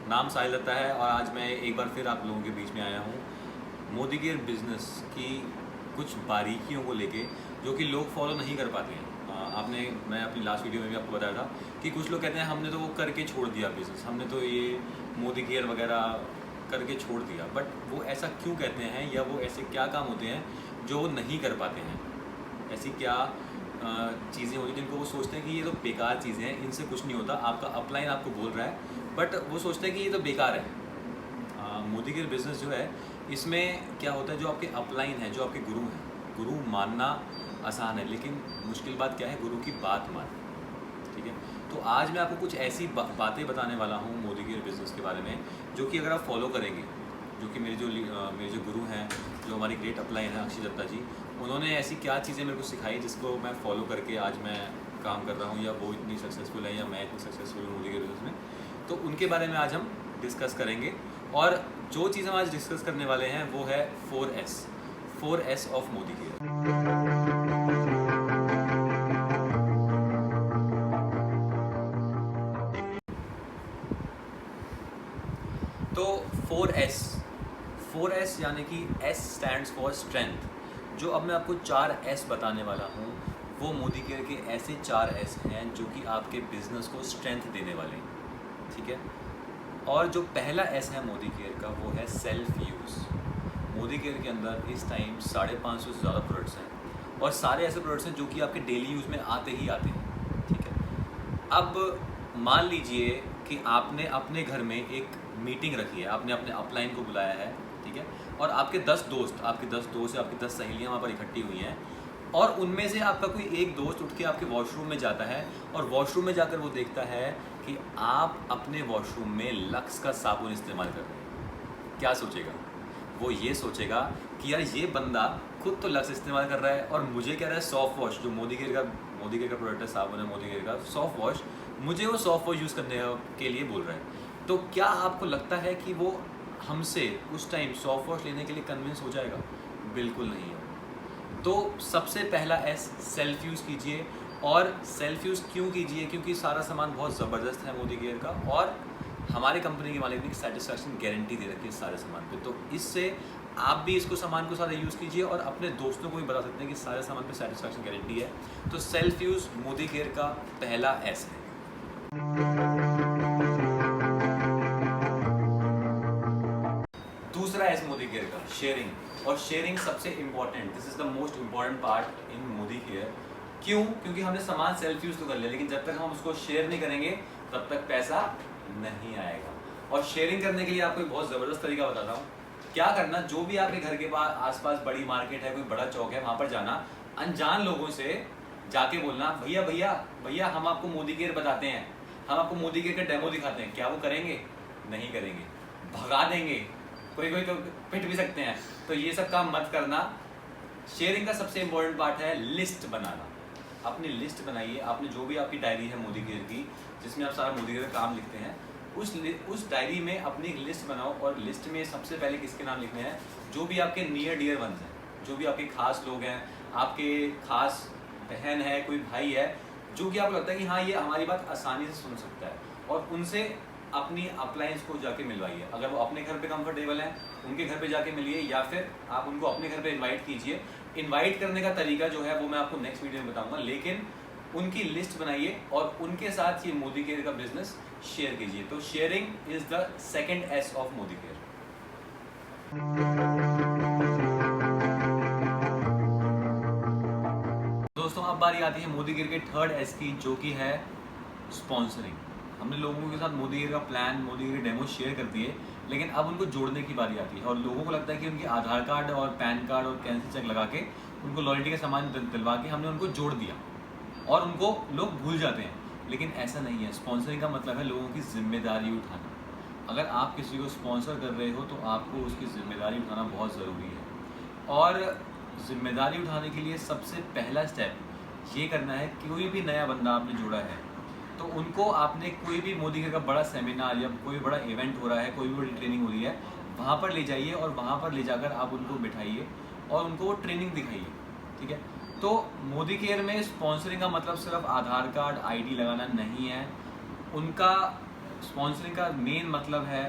नाम साहिल दत्ता है और आज मैं एक बार फिर आप लोगों के बीच में आया हूँ मोदी केयर बिजनेस की कुछ बारीकियों को लेके जो कि लोग फॉलो नहीं कर पाते हैं। मैं अपनी लास्ट वीडियो में भी आपको बताया था कि कुछ लोग कहते हैं हमने तो वो करके छोड़ दिया बिज़नेस, हमने तो ये मोदी केयर वगैरह करके छोड़ दिया। बट वो ऐसा क्यों कहते हैं या वो ऐसे क्या काम होते हैं जो वो नहीं कर पाते हैं? ऐसी क्या चीज़ें होती हैं जिनको वो सोचते हैं कि ये तो बेकार चीज़ें हैं, इनसे कुछ नहीं होता। आपका अपलाइन आपको बोल रहा है बट वो सोचते हैं कि ये तो बेकार है। मोदी केयर बिज़नेस जो है इसमें क्या होता है, जो आपके अपलाइन है, जो आपके गुरु हैं, गुरु मानना आसान है लेकिन मुश्किल बात क्या है, गुरु की बात मानना। ठीक है, तो आज मैं आपको कुछ ऐसी बातें बताने वाला हूँ मोदी केयर बिज़नेस के बारे में जो कि अगर आप फॉलो करेंगे, जो कि मेरे जो गुरु हैं, जो हमारी ग्रेट अपलाइन है अक्षय दत्ता जी, उन्होंने ऐसी क्या चीज़ें मेरे को सिखाई जिसको मैं फॉलो करके आज मैं काम कर रहा हूँ या वो इतनी सक्सेसफुल है या मैं इतनी सक्सेसफुल हूँ मोदी केयर बिज़नेस में। तो उनके बारे में आज हम डिस्कस करेंगे और जो चीज़ हम आज डिस्कस करने वाले हैं वो है 4S ऑफ मोदी केयर। तो 4S यानी कि S स्टैंड्स फॉर स्ट्रेंथ। जो अब मैं आपको 4S बताने वाला हूँ वो मोदी केयर के ऐसे 4S हैं जो कि आपके बिजनेस को स्ट्रेंथ देने वाले हैं। ठीक है, और जो पहला S है मोदी केयर का वो है सेल्फ यूज़। मोदी केयर के अंदर इस टाइम 550 से ज़्यादा प्रोडक्ट्स हैं और सारे ऐसे प्रोडक्ट्स हैं जो कि आपके डेली यूज़ में आते ही आते हैं। ठीक है, अब मान लीजिए कि आपने अपने घर में एक मीटिंग रखी है, आपने अपने अपलाइन को बुलाया है, ठीक है, और आपके 10 दोस्त या आपकी 10 सहेलियाँ वहाँ पर इकट्ठी हुई हैं और उनमें से आपका कोई एक दोस्त उठ के आपके वॉशरूम में जाता है और वॉशरूम में जाकर वो देखता है कि आप अपने वॉशरूम में लक्स का साबुन इस्तेमाल कर रहे हैं। क्या सोचेगा वो? ये सोचेगा कि यार ये बंदा खुद तो लक्स इस्तेमाल कर रहा है और मुझे कह रहा है सॉफ्ट वॉश, जो मोदी केयर का प्रोडक्ट है, साबुन है मोदी केयर का सॉफ्ट वॉश, मुझे वो सॉफ्ट वॉश यूज़ करने के लिए बोल रहा है। तो क्या आपको लगता है कि वो हमसे उस टाइम सॉफ्ट वॉश लेने के लिए कन्विंस हो जाएगा? बिल्कुल नहीं है। तो सबसे पहला एस, सेल्फ यूज़ कीजिए। और सेल्फ यूज़ क्यों कीजिए? क्योंकि सारा सामान बहुत ज़बरदस्त है मोदी केयर का और हमारे कंपनी के मालिक ने सेटिस्फैक्शन गारंटी दे रखी है सारे सामान पे। तो इससे आप भी इसको सामान को सारा यूज़ कीजिए और अपने दोस्तों को भी बता सकते हैं कि सारे सामान पे सेटिस्फैक्शन गारंटी है। तो सेल्फ यूज़ मोदी केयर का पहला एस है। दूसरा एस मोदी केयर का शेयरिंग। और शेयरिंग सबसे important, this is the most important part in Modi care. क्यों? क्योंकि हमने सामान सेल्फ यूज़ तो कर लिया लेकिन जब तक हम उसको शेयर नहीं करेंगे तब तक पैसा नहीं आएगा। और शेयरिंग करने के लिए आपको एक बहुत ज़बरदस्त तरीका बताता हूँ। क्या करना, जो भी आपके घर के पास आसपास बड़ी मार्केट है, कोई बड़ा चौक है, वहाँ पर जाना, अनजान लोगों से जाके बोलना भैया भैया भैया हम आपको मोदी केयर बताते हैं, हम आपको मोदी केयर का डेमो दिखाते हैं। क्या वो करेंगे? नहीं करेंगे, भगा देंगे, कोई कोई तो पिट भी सकते हैं। तो ये सब काम मत करना। शेयरिंग का सबसे इम्पोर्टेंट पार्ट है लिस्ट बनाना। अपनी लिस्ट बनाइए, आपने जो भी आपकी डायरी है मोदी केयर की जिसमें आप सारा मोदी केयर का काम लिखते हैं, उस डायरी में अपनी एक लिस्ट बनाओ और लिस्ट में सबसे पहले किसके नाम लिखने हैं? जो भी आपके नियर डियर वंस हैं, जो भी आपके खास लोग हैं, आपके खास बहन है, कोई भाई है, जो कि आपको लगता है कि हाँ ये हमारी बात आसानी से सुन सकता है, और उनसे अपनी अपलाइंस को जाके मिलवाइए। अगर वो अपने घर पे कंफर्टेबल हैं उनके घर पे जाके मिलिए या फिर आप उनको अपने घर पे इनवाइट कीजिए। इनवाइट करने का तरीका जो है वो मैं आपको नेक्स्ट वीडियो में बताऊंगा, लेकिन उनकी लिस्ट बनाइए और उनके साथ ये मोदी केयर का बिजनेस शेयर कीजिए। तो sharing is the second S of Modi care. दोस्तों अब बारी आती है मोदी केयर के थर्ड एस की, जो कि है स्पॉन्सरिंग। हमने लोगों के साथ मोदी केयर का plan, Modi care demo share कर दिए, लेकिन अब उनको जोड़ने की बारी आती है और लोगों को लगता है कि उनके आधार कार्ड और पैन कार्ड और कैंसिल चेक लगा के उनको लॉयल्टी का सामान दिलवा के हमने उनको जोड़ दिया और उनको लोग भूल जाते हैं। लेकिन ऐसा नहीं है। स्पॉन्सरिंग का मतलब है लोगों की जिम्मेदारी उठाना। अगर आप किसी को स्पॉन्सर कर रहे हो तो आपको उसकी जिम्मेदारी उठाना बहुत ज़रूरी है। और जिम्मेदारी उठाने के लिए सबसे पहला स्टेप ये करना है कि कोई भी नया बंदा आपने जोड़ा है तो उनको आपने कोई भी मोदी केयर का बड़ा सेमिनार या कोई बड़ा इवेंट हो रहा है, कोई भी बड़ी ट्रेनिंग हो रही है, वहाँ पर ले जाइए और वहाँ पर ले जाकर आप उनको बिठाइए और उनको वो ट्रेनिंग दिखाइए। ठीक है, तो मोदी केयर में स्पॉन्सरिंग का मतलब सिर्फ आधार कार्ड, आईडी लगाना नहीं है। उनका स्पॉन्सरिंग का मेन मतलब है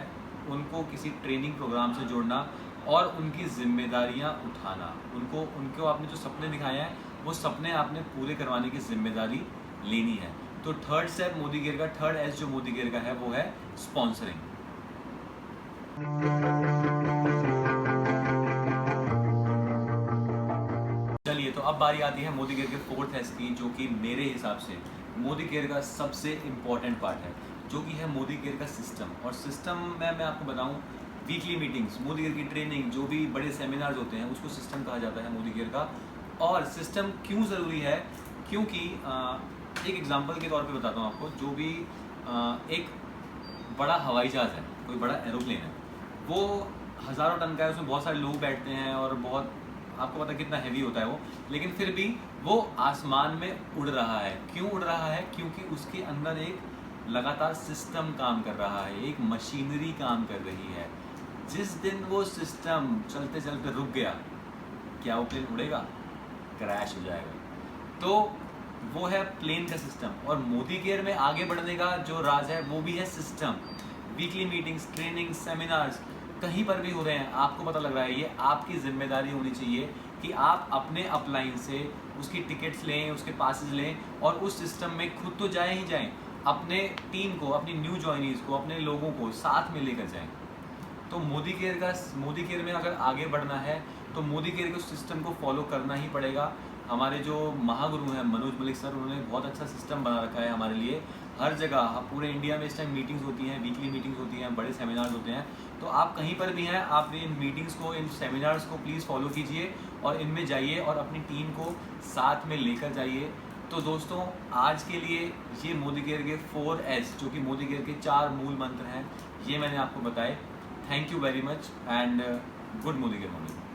उनको किसी ट्रेनिंग प्रोग्राम से जोड़ना और उनकी जिम्मेदारियां उठाना। उनको आपने जो सपने दिखाए हैं वो सपने आपने पूरे करवाने की जिम्मेदारी लेनी है। तो थर्ड स्टेप मोदी केयर का, थर्ड एस जो मोदी केयर का है वो है स्पॉन्सरिंग। चलिए, तो अब बारी आती है मोदी केयर के फोर्थ एस की, जो कि मेरे हिसाब से मोदी केयर का सबसे इम्पॉर्टेंट पार्ट है, जो कि है मोदी केयर का सिस्टम। और सिस्टम में मैं आपको बताऊं, वीकली मीटिंग्स, मोदी केयर की ट्रेनिंग, जो भी बड़े सेमिनार्स होते हैं उसको सिस्टम कहा जाता है मोदी केयर का। और सिस्टम क्यों ज़रूरी है, क्योंकि एक एग्जांपल के तौर पे बताता हूँ आपको। जो भी एक बड़ा हवाई जहाज़ है, कोई बड़ा एरोप्लेन है, वो हज़ारों टन का है, उसमें बहुत सारे लोग बैठते हैं और बहुत, आपको पता है कितना हैवी होता है वो, लेकिन फिर भी वो आसमान में उड़ रहा है। क्यों उड़ रहा है? क्योंकि उसके अंदर एक लगातार सिस्टम काम कर रहा है, एक मशीनरी काम कर रही है। जिस दिन वो सिस्टम चलते चलते रुक गया, क्या वो प्लेन उड़ेगा? क्रैश हो जाएगा। तो वो है प्लेन का सिस्टम। और मोदी केयर में आगे बढ़ने का जो राज है वो भी है system. Weekly meetings, training, seminars कहीं पर भी हो रहे हैं, आपको पता लग रहा है, ये आपकी जिम्मेदारी होनी चाहिए कि आप अपने अपलाइन से उसकी टिकट्स लें, उसके पासेस लें और उस सिस्टम में खुद तो जाएं ही जाएं, अपने टीम को, अपनी न्यू ज्वाइनीज़ को, अपने लोगों को साथ में लेकर जाएं। तो मोदी केयर में अगर आगे बढ़ना है तो मोदी केयर के सिस्टम को फॉलो करना ही पड़ेगा। हमारे जो महागुरु हैं मनोज मलिक सर, उन्होंने बहुत अच्छा सिस्टम बना रखा है हमारे लिए। हर जगह पूरे इंडिया में इस टाइम मीटिंग्स होती हैं, वीकली मीटिंग्स होती हैं, बड़े सेमिनार्स होते हैं। तो आप कहीं पर भी हैं, आप इन मीटिंग्स को, इन सेमिनार्स को प्लीज़ फॉलो कीजिए और इनमें जाइए और अपनी टीम को साथ में लेकर जाइए। तो दोस्तों, आज के लिए ये मोदी केयर के 4S, जो कि मोदी केयर के 4 मूल मंत्र हैं, ये मैंने आपको बताए। Thank you very much and good Modi care morning.